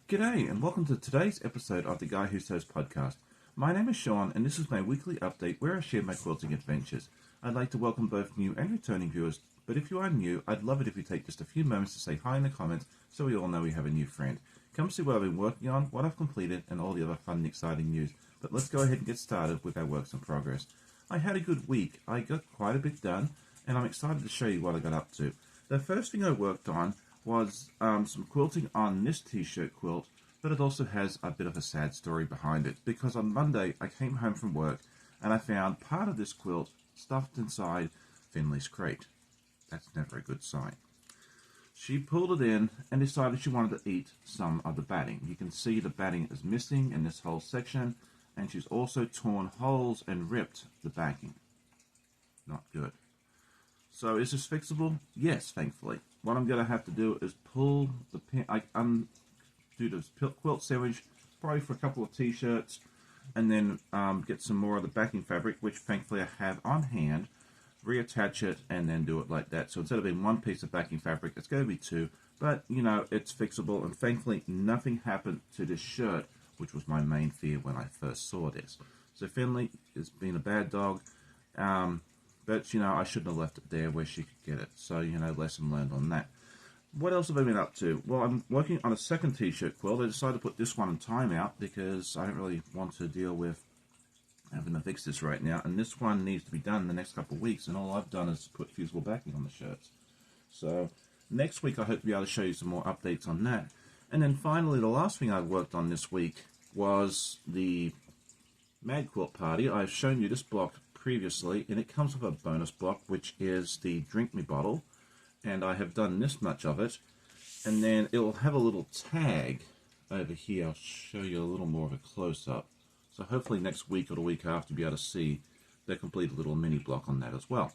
G'day and welcome to today's episode of the Guy Who Sews podcast. My name is Sean and this is my weekly update where I share my quilting adventures. I'd like to welcome both new and returning viewers, but if you are new, I'd love it if you take just a few moments to say hi in the comments so we all know we have a new friend. Come see what I've been working on, what I've completed, and all the other fun and exciting news. But let's go ahead and get started with our works in progress. I had a good week. I got quite a bit done and I'm excited to show you what I got up to. The first thing I worked on was some quilting on this t-shirt quilt, but it also has a bit of a sad story behind it because on Monday I came home from work and I found part of this quilt stuffed inside Finley's crate. That's never a good sign. She pulled it in and decided she wanted to eat some of the batting. You can see the batting is missing in this whole section, and she's also torn holes and ripped the backing. Not good. So is this fixable? Yes, thankfully. What I'm going to have to do is pull the pin, do this quilt sewage, probably for a couple of t-shirts, and then get some more of the backing fabric, which thankfully I have on hand, reattach it, and then do it like that. So instead of being one piece of backing fabric, it's going to be two, but you know, it's fixable, and thankfully nothing happened to this shirt, which was my main fear when I first saw this. So Finley has been a bad dog, but you know, I shouldn't have left it there where she could get it. So, you know, lesson learned on that. What else have I been up to? Well, I'm working on a second t-shirt quilt. I decided to put this one in timeout because I don't really want to deal with having to fix this right now. And this one needs to be done in the next couple of weeks. And all I've done is put fusible backing on the shirts. So next week I hope to be able to show you some more updates on that. And then finally, the last thing I worked on this week was the Mad Quilt Party. I've shown you this block previously, and it comes with a bonus block, which is the Drink Me bottle. And I have done this much of it, and then it will have a little tag over here. I'll show you a little more of a close-up. So hopefully next week or the week after you'll be able to see the complete little mini block on that as well.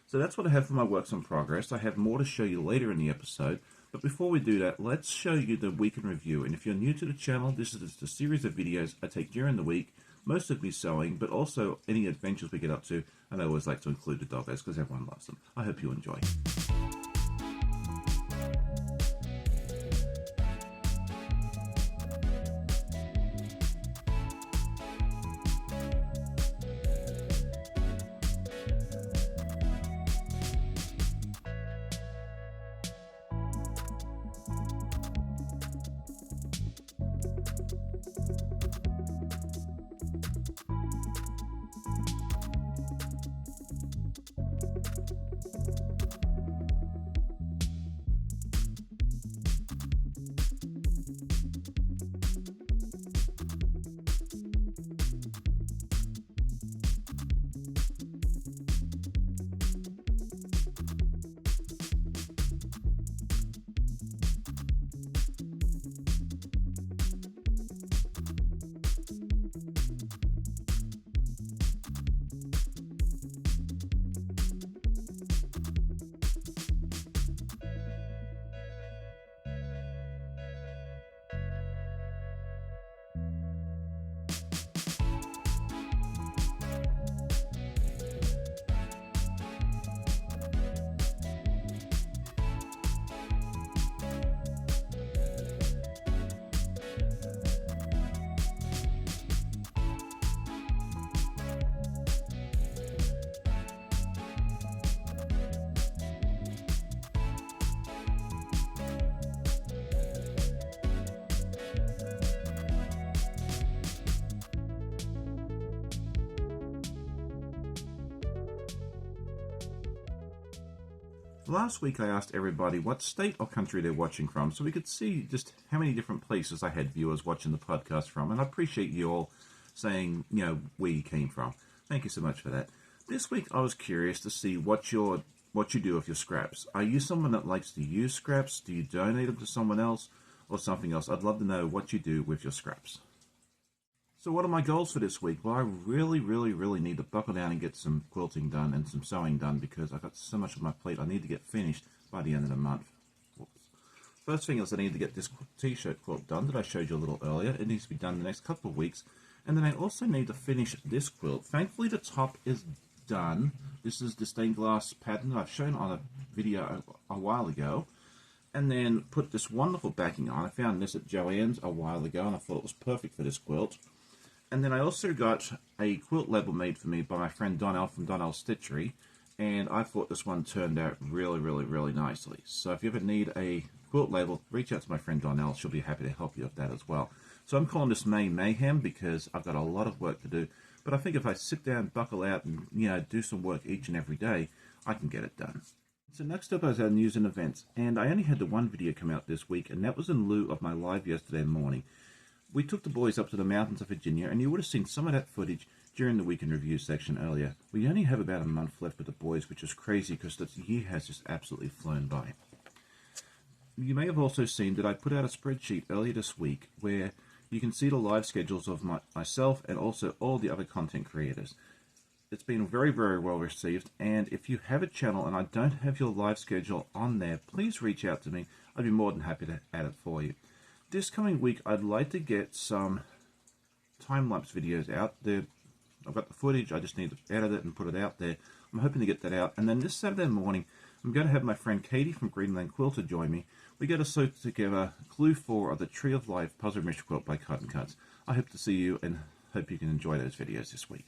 So that's what I have for my works in progress. I have more to show you later in the episode, but before we do that, let's show you the week in review. And if you're new to the channel, this is just a series of videos I take during the week, most of me sewing, but also any adventures we get up to, and I always like to include the doggos because everyone loves them. I hope you enjoy. Last week I asked everybody what state or country they're watching from so we could see just how many different places I had viewers watching the podcast from, and I appreciate you all saying, you know, where you came from. Thank you so much for that. This week I was curious to see what you do with your scraps. Are you someone that likes to use scraps? Do you donate them to someone else or something else? I'd love to know what you do with your scraps. So what are my goals for this week? Well, I really need to buckle down and get some quilting done and some sewing done because I've got so much on my plate I need to get finished by the end of the month. Whoops. First thing is I need to get this t-shirt quilt done that I showed you a little earlier. It needs to be done in the next couple of weeks. And then I also need to finish this quilt. Thankfully the top is done. This is the stained glass pattern that I've shown on a video a while ago. and then put this wonderful backing on. I found this at Joann's a while ago, and I thought it was perfect for this quilt. And then I also got a quilt label made for me by my friend Donnell from Donnell Stitchery, and I thought this one turned out really nicely. So if you ever need a quilt label, reach out to my friend Donnell. She'll be happy to help you with that as well. So I'm calling this May Mayhem because I've got a lot of work to do, but I think if I sit down, buckle out, and do some work each and every day, I can get it done. So next up is our news and events, and I only had the one video come out this week, and that was in lieu of my live yesterday morning. We took the boys up to the mountains of Virginia, and you would have seen some of that footage during the week in review section earlier. We only have about a month left with the boys, which is crazy because the year has just absolutely flown by. You may have also seen that I put out a spreadsheet earlier this week where you can see the live schedules of myself and also all the other content creators. It's been very well received, and if you have a channel and I don't have your live schedule on there, please reach out to me. I'd be more than happy to add it for you. This coming week, I'd like to get some time-lapse videos out there. I've got the footage, I just need to edit it and put it out there. I'm hoping to get that out. And then this Saturday morning, I'm going to have my friend Katy from Greenland Quilter join me. We got to sew together Clue 4 of the Tree of Life Puzzle Mystery Quilt by Cotton Cuts. I hope to see you and hope you can enjoy those videos this week.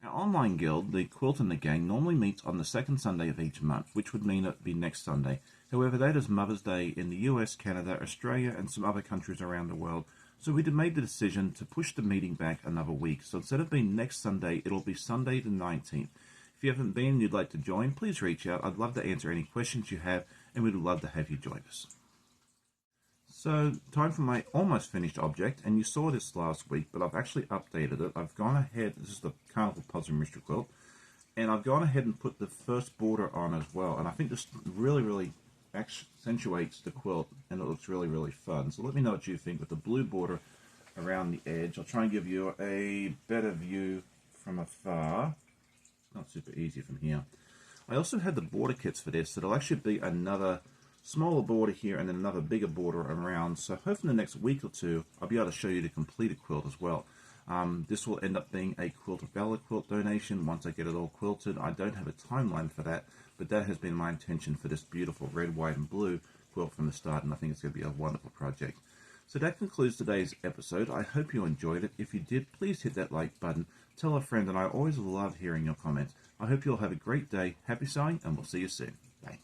Our online guild, the Quilt and the Gang, normally meets on the second Sunday of each month, which would mean it would be next Sunday. However, that is Mother's Day in the US, Canada, Australia, and some other countries around the world. So we made the decision to push the meeting back another week. So instead of being next Sunday, it'll be Sunday the 19th. If you haven't been and you'd like to join, please reach out. I'd love to answer any questions you have, and we'd love to have you join us. So, time for my almost finished object, and you saw this last week, but I've actually updated it. I've gone ahead, this is the Carnival Puzzle Mystery Quilt, and I've gone ahead and put the first border on as well, and I think this really accentuates the quilt, and it looks really fun. So let me know what you think with the blue border around the edge. I'll try and give you a better view from afar. Not super easy from here. I also had the border kits for this, so it'll actually be another smaller border here and then another bigger border around. So hopefully in the next week or two, I'll be able to show you the completed quilt as well. This will end up being a Quilt of Bella quilt donation once I get it all quilted. I don't have a timeline for that, but that has been my intention for this beautiful red, white, and blue quilt from the start, and I think it's going to be a wonderful project. So that concludes today's episode. I hope you enjoyed it. If you did, please hit that like button. Tell a friend, and I always love hearing your comments. I hope you'll have a great day. Happy sewing, and we'll see you soon. Bye.